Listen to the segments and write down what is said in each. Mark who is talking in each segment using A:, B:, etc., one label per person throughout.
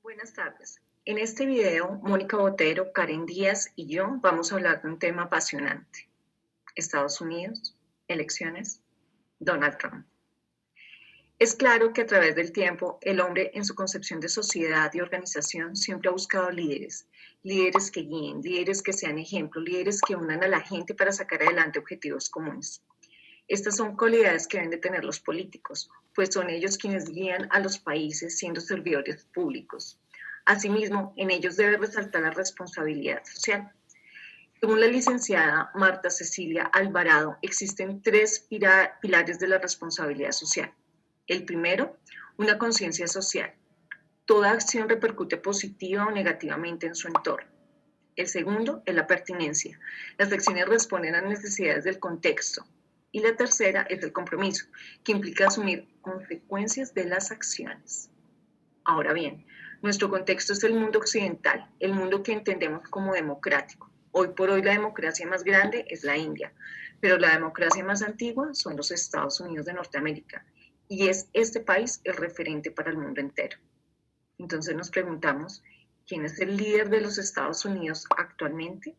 A: Buenas tardes. En este video, Mónica Botero, Karen Díaz y yo vamos a hablar de un tema apasionante. Estados Unidos, elecciones, Donald Trump. Es claro que a través del tiempo, el hombre en su concepción de sociedad y organización siempre ha buscado líderes, líderes que guíen, líderes que sean ejemplo, líderes que unan a la gente para sacar adelante objetivos comunes. Estas son cualidades que deben de tener los políticos, pues son ellos quienes guían a los países siendo servidores públicos. Asimismo, en ellos debe resaltar la responsabilidad social. Según la licenciada Marta Cecilia Alvarado, existen tres pilares de la responsabilidad social. El primero, una conciencia social. Toda acción repercute positiva o negativamente en su entorno. El segundo es la pertinencia. Las acciones responden a necesidades del contexto. Y la tercera es el compromiso, que implica asumir consecuencias de las acciones. Ahora bien, nuestro contexto es el mundo occidental, el mundo que entendemos como democrático. Hoy por hoy la democracia más grande es la India, pero la democracia más antigua son los Estados Unidos de Norteamérica y es este país el referente para el mundo entero. Entonces nos preguntamos, ¿quién es el líder de los Estados Unidos actualmente?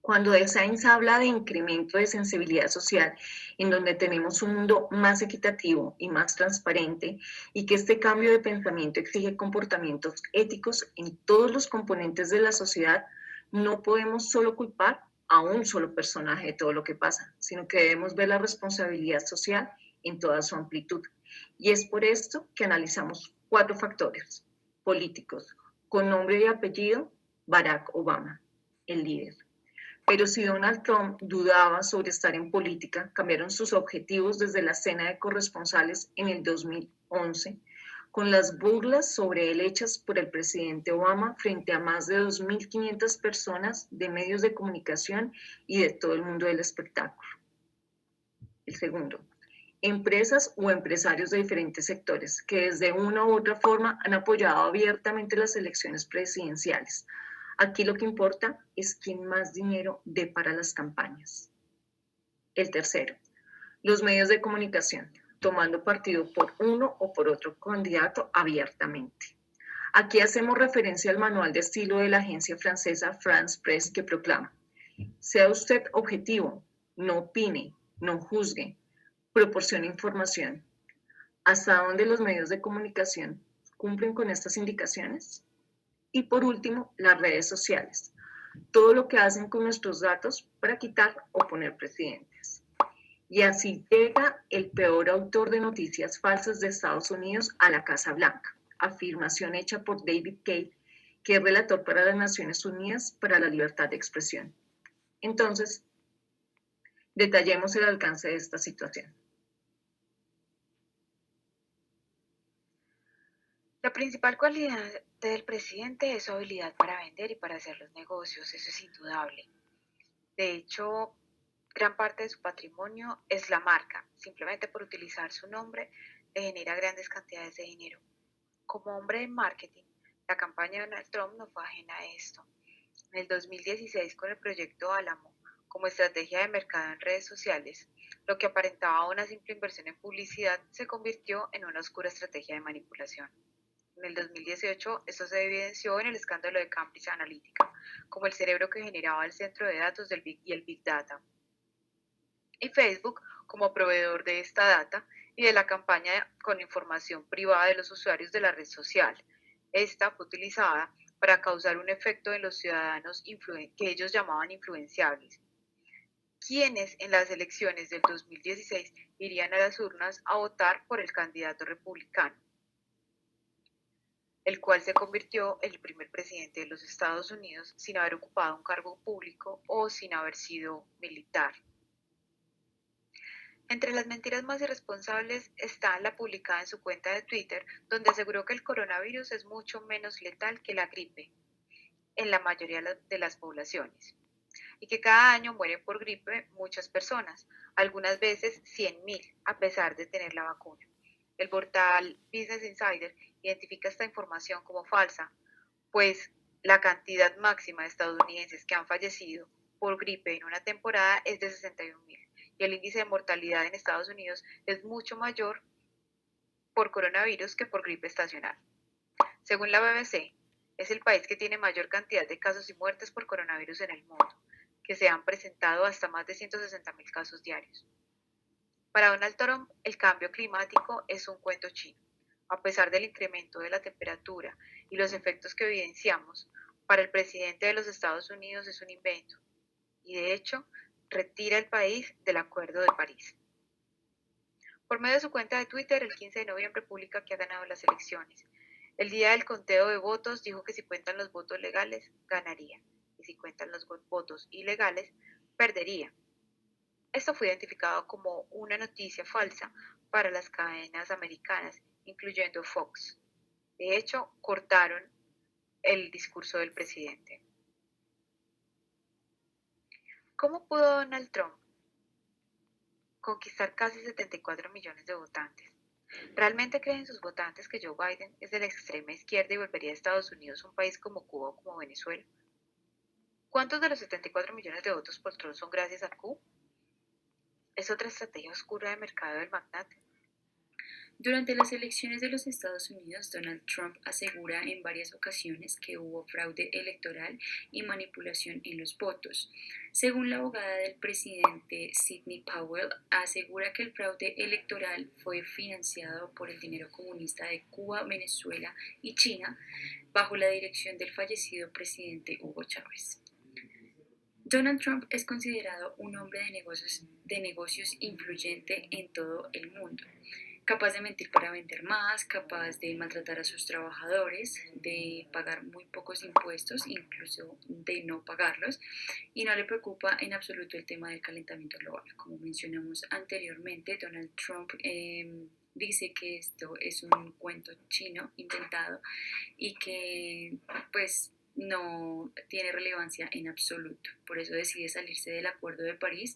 A: Cuando Science habla de incremento de sensibilidad social, en donde tenemos un mundo más equitativo y más transparente, y que este cambio de pensamiento exige comportamientos éticos en todos los componentes de la sociedad, no podemos solo culpar a un solo personaje de todo lo que pasa, sino que debemos ver la responsabilidad social en toda su amplitud. Y es por esto que analizamos 4 factores políticos. Con nombre y apellido, Barack Obama, el líder. Pero si Donald Trump dudaba sobre estar en política, cambiaron sus objetivos desde la cena de corresponsales en el 2011, con las burlas sobre él hechas por el presidente Obama frente a más de 2.500 personas de medios de comunicación y de todo el mundo del espectáculo. El segundo, empresas o empresarios de diferentes sectores que desde una u otra forma han apoyado abiertamente las elecciones presidenciales. Aquí lo que importa es quién más dinero dé para las campañas. El tercero, los medios de comunicación, tomando partido por uno o por otro candidato abiertamente. Aquí hacemos referencia al manual de estilo de la agencia francesa France Press que proclama: sea usted objetivo, no opine, no juzgue, proporcione información. ¿Hasta dónde los medios de comunicación cumplen con estas indicaciones? Y por último, las redes sociales. Todo lo que hacen con nuestros datos para quitar o poner presidentes. Y así llega el peor autor de noticias falsas de Estados Unidos a la Casa Blanca. Afirmación hecha por David Cade, que es relator para las Naciones Unidas para la Libertad de Expresión. Entonces, detallemos el alcance de esta situación.
B: La principal cualidad del presidente es su habilidad para vender y para hacer los negocios, eso es indudable. De hecho, gran parte de su patrimonio es la marca. Simplemente por utilizar su nombre le genera grandes cantidades de dinero. Como hombre de marketing, la campaña de Donald Trump no fue ajena a esto. En el 2016, con el proyecto Álamo, como estrategia de mercado en redes sociales, lo que aparentaba una simple inversión en publicidad se convirtió en una oscura estrategia de manipulación. En el 2018, esto se evidenció en el escándalo de Cambridge Analytica, como el cerebro que generaba el centro de datos y el Big Data, y Facebook como proveedor de esta data y de la campaña con información privada de los usuarios de la red social. Esta fue utilizada para causar un efecto en los ciudadanos que ellos llamaban influenciables, quienes en las elecciones del 2016 irían a las urnas a votar por el candidato republicano, el cual se convirtió en el primer presidente de los Estados Unidos sin haber ocupado un cargo público o sin haber sido militar. Entre las mentiras más irresponsables está la publicada en su cuenta de Twitter, donde aseguró que el coronavirus es mucho menos letal que la gripe en la mayoría de las poblaciones y que cada año mueren por gripe muchas personas, algunas veces 100.000, a pesar de tener la vacuna. El portal Business Insider identifica esta información como falsa, pues la cantidad máxima de estadounidenses que han fallecido por gripe en una temporada es de 61.000 y el índice de mortalidad en Estados Unidos es mucho mayor por coronavirus que por gripe estacional. Según la BBC, es el país que tiene mayor cantidad de casos y muertes por coronavirus en el mundo, que se han presentado hasta más de 160.000 casos diarios. Para Donald Trump, el cambio climático es un cuento chino. A pesar del incremento de la temperatura y los efectos que evidenciamos, para el presidente de los Estados Unidos es un invento y, de hecho, retira el país del Acuerdo de París. Por medio de su cuenta de Twitter, el 15 de noviembre publica que ha ganado las elecciones. El día del conteo de votos dijo que si cuentan los votos legales, ganaría, y si cuentan los votos ilegales, perdería. Esto fue identificado como una noticia falsa para las cadenas americanas, incluyendo Fox. De hecho, cortaron el discurso del presidente. ¿Cómo pudo Donald Trump conquistar casi 74 millones de votantes? ¿Realmente creen sus votantes que Joe Biden es de la extrema izquierda y volvería a Estados Unidos un país como Cuba o como Venezuela? ¿Cuántos de los 74 millones de votos por Trump son gracias a Q? ¿Es otra estrategia oscura de mercado del magnate?
C: Durante las elecciones de los Estados Unidos, Donald Trump asegura en varias ocasiones que hubo fraude electoral y manipulación en los votos. Según la abogada del presidente Sidney Powell, asegura que el fraude electoral fue financiado por el dinero comunista de Cuba, Venezuela y China, bajo la dirección del fallecido presidente Hugo Chávez. Donald Trump es considerado un hombre de negocios influyente en todo el mundo, capaz de mentir para vender más, capaz de maltratar a sus trabajadores, de pagar muy pocos impuestos, incluso de no pagarlos, y no le preocupa en absoluto el tema del calentamiento global. Como mencionamos anteriormente, Donald Trump dice que esto es un cuento chino inventado y que pues no tiene relevancia en absoluto. Por eso decide salirse del Acuerdo de París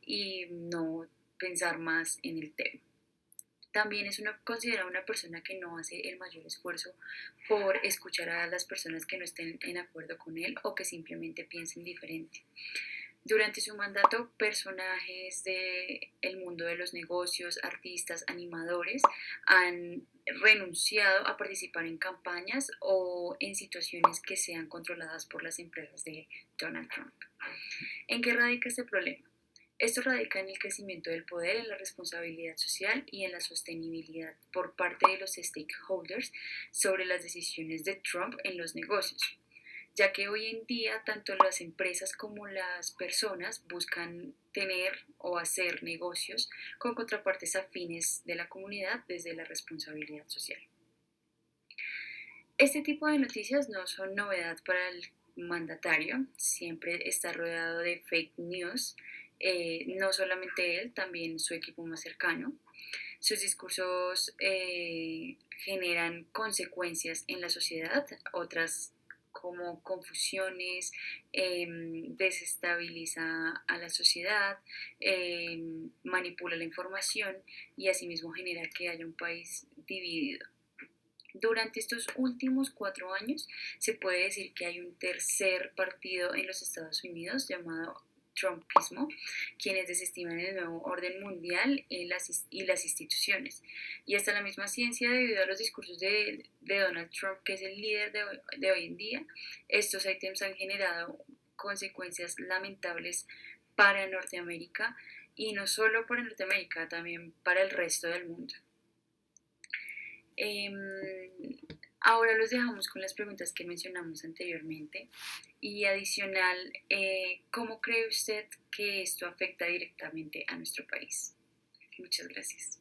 C: y no pensar más en el tema. También es considerada una persona que no hace el mayor esfuerzo por escuchar a las personas que no estén en acuerdo con él o que simplemente piensen diferente. Durante su mandato, personajes del mundo de los negocios, artistas, animadores, han renunciado a participar en campañas o en situaciones que sean controladas por las empresas de Donald Trump. ¿En qué radica este problema? Esto radica en el crecimiento del poder, en la responsabilidad social y en la sostenibilidad por parte de los stakeholders sobre las decisiones de Trump en los negocios, ya que hoy en día tanto las empresas como las personas buscan tener o hacer negocios con contrapartes afines de la comunidad desde la responsabilidad social. Este tipo de noticias no son novedad para el mandatario, siempre está rodeado de fake news, no solamente él, también su equipo más cercano. Sus discursos generan consecuencias en la sociedad, otras como confusiones, desestabiliza a la sociedad, manipula la información y asimismo genera que haya un país dividido. Durante estos últimos 4 años se puede decir que hay un tercer partido en los Estados Unidos llamado Trumpismo, quienes desestiman el nuevo orden mundial y las instituciones. Y hasta la misma ciencia, debido a los discursos de Donald Trump, que es el líder de hoy en día, estos ítems han generado consecuencias lamentables para Norteamérica y no solo para Norteamérica, también para el resto del mundo. Ahora los dejamos con las preguntas que mencionamos anteriormente y adicional, ¿cómo cree usted que esto afecta directamente a nuestro país? Muchas gracias.